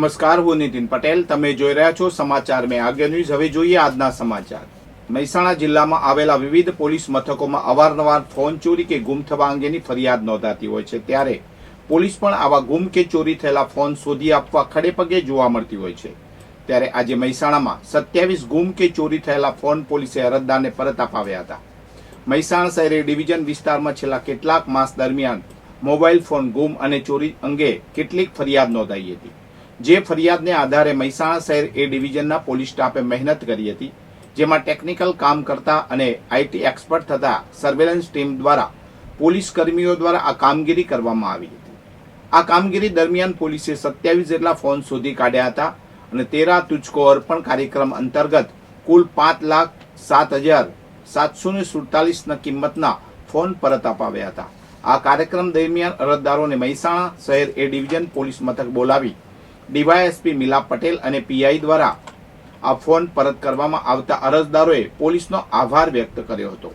નમસ્કાર, હું નીતિન પટેલ. તમે જોઈ રહ્યા છો સમાચાર મેં આગે ન્યૂઝ. હવે જોઈએ આજના સમાચાર. મહેસાણા જિલ્લામાં આવેલા વિવિધ પોલીસ મથકોમાં અવારનવાર ફોન ચોરી કે ગુમ થવા અંગેની ફરિયાદ નોંધાતી હોય છે, ત્યારે પોલીસ પણ આવા ગુમ કે ચોરી થયેલા ફોન શોધી આપવા ખડેપગે જોવા મળતી હોય છે. ત્યારે આજે મહેસાણામાં 27 ગુમ કે ચોરી થયેલા ફોન પોલીસે અરજદારને પરત અપાવ્યા હતા. મહેસાણા શહેર ડિવિઝન વિસ્તારમાં છેલ્લા કેટલાક માસ દરમિયાન મોબાઈલ ફોન ગુમ અને ચોરી અંગે કેટલીક ફરિયાદ નોંધાઈ હતી. જે ફરિયાદને આધારે મહેસાણા શહેર એ ડિવિઝનના પોલીસ સ્ટાફે મહેનત કરી હતી, જેમાં ટેકનિકલ કામ કરતા અને આઈટી એક્સપર્ટ થતા સર્વેલન્સ ટીમ દ્વારા પોલીસ કર્મીઓ દ્વારા આ કામગીરી કરવામાં આવી હતી. આ કામગીરી દરમિયાન પોલીસે 27 જેટલા ફોન શોધી કાઢ્યા હતા અને 13 તુજકો અર્પણ કાર્યક્રમ અંતર્ગત કુલ 5,07,747 કિંમતના ફોન પરત અપાવ્યા હતા. આ કાર્યક્રમ દરમિયાન અરજદારોને મહેસાણા શહેર એ ડિવિઝન પોલીસ મથક બોલાવી ડીવાયએસપી મિલાપ પટેલ અને પીઆઈ દ્વારા આ ફોન પરત કરવામાં આવતા અરજદારોએ પોલીસનો આભાર વ્યક્ત કર્યો હતો.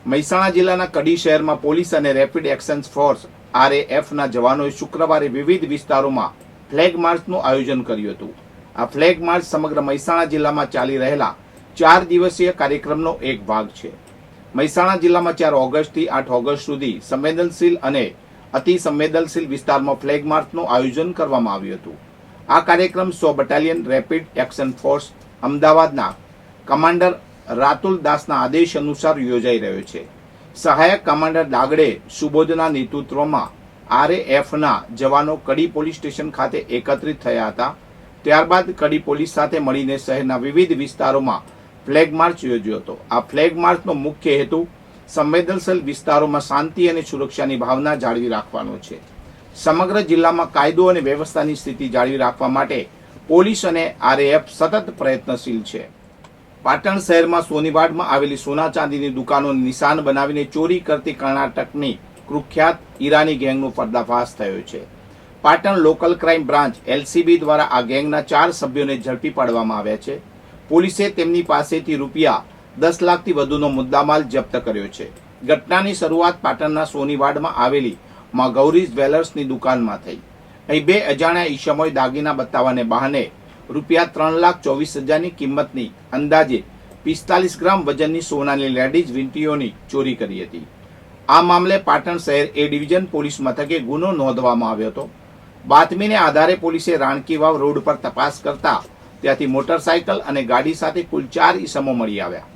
મહેસાણા જિલ્લાના કડી શહેરમાં પોલીસ અને રેપિડ એક્શન ફોર્સ RAFના જવાનોએ શુક્રવારે વિવિધ વિસ્તારોમાં ફ્લેગ માર્ચનું આયોજન કર્યું હતું. આ ફ્લેગ માર્ચ સમગ્ર મહેસાણા જિલ્લામાં ચાલી રહેલા 4 દિવસીય કાર્યક્રમનો એક ભાગ છે. મહેસાણા જિલ્લામાં 4 ઓગસ્ટથી 8 ઓગસ્ટ સુધી સંવેદનશીલ અને અતિ સંવેદનશીલ વિસ્તારમાં ફ્લેગ માર્ચનું આયોજન કરવામાં આવ્યું હતું. આ કાર્યક્રમ 100 બટાલિયન રેપિડ એક્શન ફોર્સ અમદાવાદના કમાન્ડર રાતુલ દાસના આદેશ અનુસાર યોજાઈ રહ્યો છે. સહાયક કમાન્ડર દાગડે સુબોધના નેતૃત્વમાં RAFના જવાનો કડી પોલીસ સ્ટેશન ખાતે એકત્રિત થયા હતા. ત્યારબાદ કડી પોલીસ સાથે મળીને શહેરના વિવિધ વિસ્તારોમાં ફ્લેગ માર્ચ યોજ્યો હતો. આ ફ્લેગ માર્ચનો મુખ્ય હેતુ સંવેદનશીલ વિસ્તારોમાં શાંતિ અને સુરક્ષાની ભાવના જાળવી રાખવાનો છે. સમગ્ર જિલ્લામાં કાયદો અને વ્યવસ્થાની સ્થિતિ જાળવી રાખવા માટે પોલીસ અને RAF સતત પ્રયત્નશીલ છે. પાટણ શહેરમાં સોનીવાડમાં આવેલી સોના ચાંદીની દુકાનોને નિશાન બનાવીને ચોરી કરતી કર્ણાટકની કુખ્યાત ઈરાની ગેંગનો પર્દાફાશ થયો છે. Patan local crime branch LCB દ્વારા આ ગેંગના 4 સભ્યોને ઝડપી પાડવામાં આવ્યા છે. પોલીસે તેમની પાસેથી રૂપિયા 10 લાખથી વધુનો મુદ્દામાલ જપ્ત કર્યો છે. ઘટનાની શરૂઆત પાટણના સોનીવાડમાં આવેલી માં ગૌરી જ્વેલર્સની દુકાનમાં થઈ. અહીં 2 અજાણ્યા ઈસમોએ દાગીના બતાવવાને બહાને રૂપિયા 3,24,000ની કિંમતની અંદાજે 45 ગ્રામ વજનની સોનાની લેડીઝ વીંટીઓની ચોરી કરી હતી. આ મામલે પાટણ શહેર એ ડિવિઝન પોલીસ મથકે ગુનો નોંધવામાં આવ્યો હતો. બાતમીને આધારે પોલીસે રાણકીવાવ રોડ પર તપાસ કરતા ત્યાંથી મોટરસાયકલ અને ગાડી સાથે કુલ 4 ઈસમો મળી આવ્યા.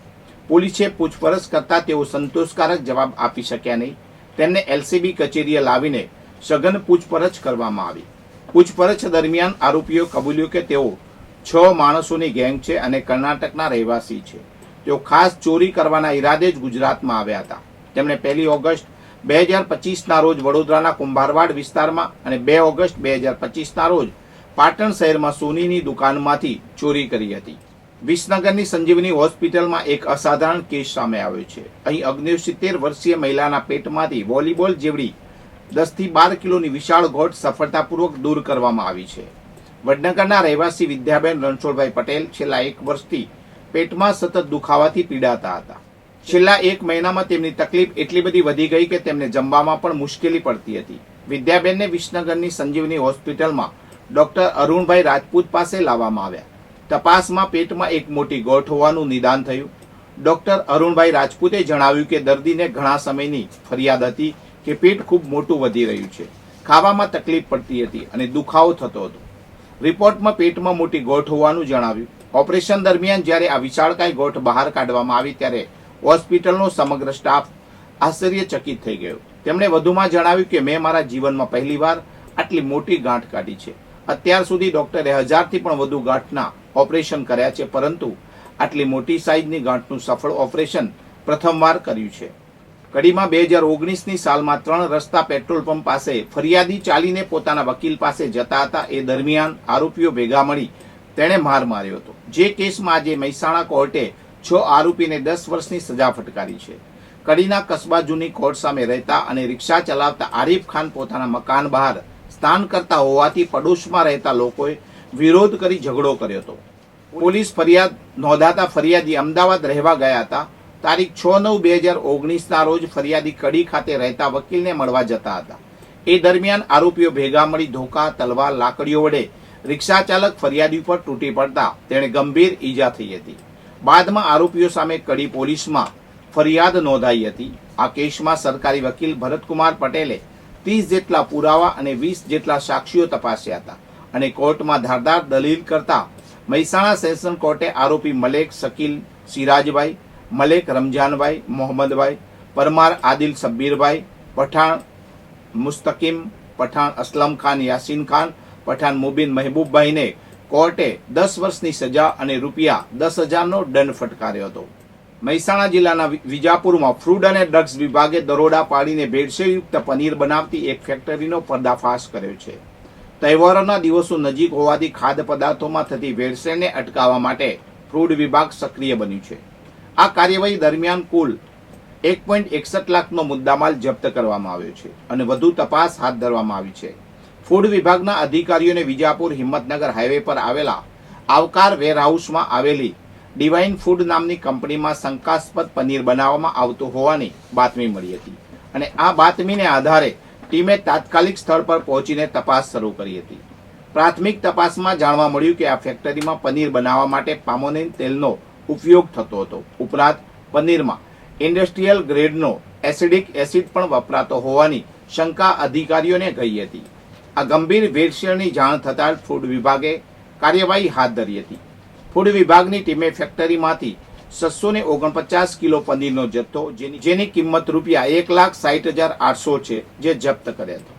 પોલીસે પૂછપરછ કરતા તેઓ સંતોષકારક જવાબ આપી શક્યા નહીં. તેમને LCB કચેરીએ લાવીને સઘન પૂછપરછ કરવામાં આવી. પૂછપરછ દરમિયાન આરોપીઓ કબૂલ્યું કે તેઓ 6 માણસોની ગેંગ છે અને કર્ણાટકના રહેવાસી છે. તેઓ ખાસ ચોરી કરવાના ઈરાદે જ ગુજરાતમાં આવ્યા હતા. તેમણે 1 ઓગસ્ટ 2025ના રોજ વડોદરાના કુંભારવાડ વિસ્તારમાં અને 2 ઓગસ્ટ 2025ના રોજ પાટણ શહેરમાં સોનીની દુકાનમાંથી ચોરી કરી હતી. વિસનગરની સંજીવની હોસ્પિટલમાં એક અસાધારણ કેસ સામે આવ્યો છે. અહીં 69 વર્ષીય મહિલાના પેટમાંથી વોલીબોલ જેવડી 10 થી 12 કિલોની વિશાળ ગોઠ સફળતાપૂર્વક દૂર કરવામાં આવી છે. વડનગરના રહેવાસી વિદ્યાબેન રણછોડભાઈ પટેલ છેલ્લા 1 વર્ષથી પેટમાં સતત દુખાવાથી પીડાતા હતા. છેલ્લા 1 મહિનામાં તેમની તકલીફ એટલી બધી વધી ગઈ કે તેમને જમવામાં પણ મુશ્કેલી પડતી હતી. વિદ્યાબેનને વિસનગરની સંજીવની હોસ્પિટલમાં ડોક્ટર અરુણભાઈ રાજપૂત પાસે લાવવામાં આવ્યા. તપાસમાં પેટમાં એક મોટી ગોઠ હોવાનું નિદાન થયું. ડોક્ટર અરુણભાઈ રાજપૂતે જણાવ્યું કે દર્દીને ઘણા સમયની ફરિયાદ હતી કે પેટ ખૂબ મોટું વધી રહ્યું છે, ખાવામાં તકલીફ પડતી હતી અને દુખાવો થતો હતો. રિપોર્ટમાં પેટમાં મોટી ગોઠ હોવાનું જણાવ્યું. ઓપરેશન દરમિયાન જ્યારે આ વિશાળકાય ગોઠ બહાર કાઢવામાં આવી ત્યારે હોસ્પિટલનો સમગ્ર સ્ટાફ આશ્ચર્યચકિત થઈ ગયો. તેમણે વધુમાં જણાવ્યું કે મેં મારા જીવનમાં પહેલીવાર આટલી મોટી ગાંઠ કાઢી છે. અત્યાર સુધી ડોક્ટરે 1000થી પણ વધુ ગાંઠના ઓપરેશન કર્યા છે, પરંતુ આટલી મોટી સાઇઝની ગાંઠનું સફળ ઓપરેશન પ્રથમવાર કર્યું છે. કડીમાં 2019ની સાલમાં 3 રસ્તા પેટ્રોલ પંપ પાસે ફરિયાદી ચાલીને પોતાના વકીલ પાસે જતા હતા. એ દરમિયાન આરોપીઓ ભેગા મળી તેણે માર માર્યો હતો. જે કેસમાં આજે મહેસાણા કોર્ટે 6 આરોપીને 10 વર્ષની સજા ફટકારી છે. કડીના કસ્બા જૂની કોર્ટ સામે રહેતા અને રિક્ષા ચલાવતા આરીફ ખાન પોતાના મકાન બહાર સ્નાન કરતા હોવાથી પડોશમાં રહેતા લોકોએ વિરોધ કરી ઝઘડો કર્યો હતો. પોલીસ ફરિયાદ નોંધાતા ફરિયાદી અમદાવાદ રહેવા ગયા હતા. તારીખ 6/9/2019ના રોજ ફરિયાદી કડી ખાતે રહેતા વકીલને મળવા જતા હતા. એ દરમિયાન આરોપીઓ ભેગા મળી ધોકા, તલવાર, લાકડીઓ વડે રિક્ષા ચાલક ફરિયાદી પર તૂટી પડતા તેણે ગંભીર ઈજા થઈ હતી. બાદમાં આરોપીઓ સામે કડી પોલીસમાં ફરિયાદ નોંધાઈ હતી. આ કેસમાં સરકારી વકીલ ભરતકુમાર પટેલે 30 જેટલા પુરાવા અને 20 જેટલા સાક્ષીઓ તપાસ્યા હતા અને કોર્ટમાં ધારદાર દલીલ કરતા મહેસાણા સેશન કોર્ટે આરોપી મલેક શકીલ સિરાજભાઈ, મલેક રમજાનભાઈ મોહમ્મદભાઈ, પરમાર આદિલ સબ્બીરભાઈ, પઠાણ મુસ્તકીમ, પઠાણ અસલમ ખાન યાસીન ખાન, પઠાણ મુબીન મહેબૂબભાઈને કોર્ટે 10 વર્ષની સજા અને રૂપિયા 10,000નો દંડ ફટકાર્યો હતો. મહેસાણા જિલ્લાના વિજાપુરમાં ફૂડ અને ડ્રગ્સ વિભાગે દરોડા પાડીને ભેળસેળયુક્ત પનીર બનાવતી એક ફેક્ટરીનો પર્દાફાશ કર્યો છે. તહેવારોના દિવસો નજીક હોવાથી ખાદ્ય પદાર્થોમાં થતી ભેળસેળને અટકાવવા માટે ફૂડ વિભાગ સક્રિય બન્યું છે. આ કાર્યવાહી દરમિયાન કુલ 1.61 લાખનો મુદ્દામાલ જપ્ત કરવામાં આવ્યો છે અને વધુ તપાસ હાથ ધરવામાં આવી છે. ફૂડ વિભાગના અધિકારીઓને વિજાપુર હિંમતનગર હાઈવે પર આવેલા આવકાર વેરહાઉસમાં આવેલી ડિવાઇન ફૂડ નામની કંપનીમાં શંકાસ્પદ પનીર બનાવવામાં આવતું હોવાની બાતમી મળી હતી અને આ બાતમીને આધારે ટીમે તાત્કાલિક સ્થળ પર પહોંચીને તપાસ શરૂ કરી હતી. પ્રાથમિક તપાસમાં જાણવા મળ્યું કે આ ફેક્ટરીમાં પનીર બનાવવા માટે પામોનિન તેલનો ઉપયોગ થતો હતો. ઉપરાંત પનીરમાં ઇન્ડસ્ટ્રીયલ ગ્રેડનો એસિડિક એસિડ પણ વપરાતો હોવાની શંકા અધિકારીઓને ગઈ હતી. આ ગંભીર ભેળસેળની જાણ થતાં ફૂડ વિભાગે કાર્યવાહી હાથ ધરી હતી. ફૂડ વિભાગની ટીમે ફેક્ટરીમાંથી 649 કિલો પનીરનો જથ્થો જેની કિંમત રૂપિયા 1,60,800 છે જે જપ્ત કર્યા હતો.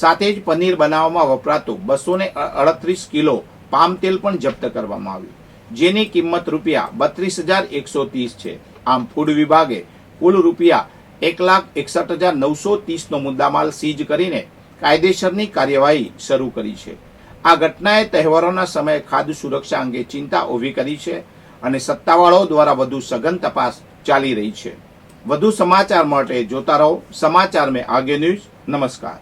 સાથે જ પનીર બનાવવામાં વપરાતું 238 કિલો પામ તેલ પણ જપ્ત કરવામાં આવ્યું જેની કિંમત રૂપિયા 32,130 છે. આમ ફૂડ વિભાગે કુલ રૂપિયા 1,61,930નો મુદ્દામાલ સીઝ કરીને કાયદેસરની કાર્યવાહી શરૂ કરી છે. આ ઘટનાએ તહેવારોના સમયે ખાદ્ય સુરક્ષા અંગે ચિંતા ઊભી કરી છે અને સત્તાવાળાઓ દ્વારા વધુ સઘન તપાસ ચાલી રહી છે. વધુ સમાચાર માટે જોતા રહો સમાચાર મેં આગે ન્યૂઝ. નમસ્કાર.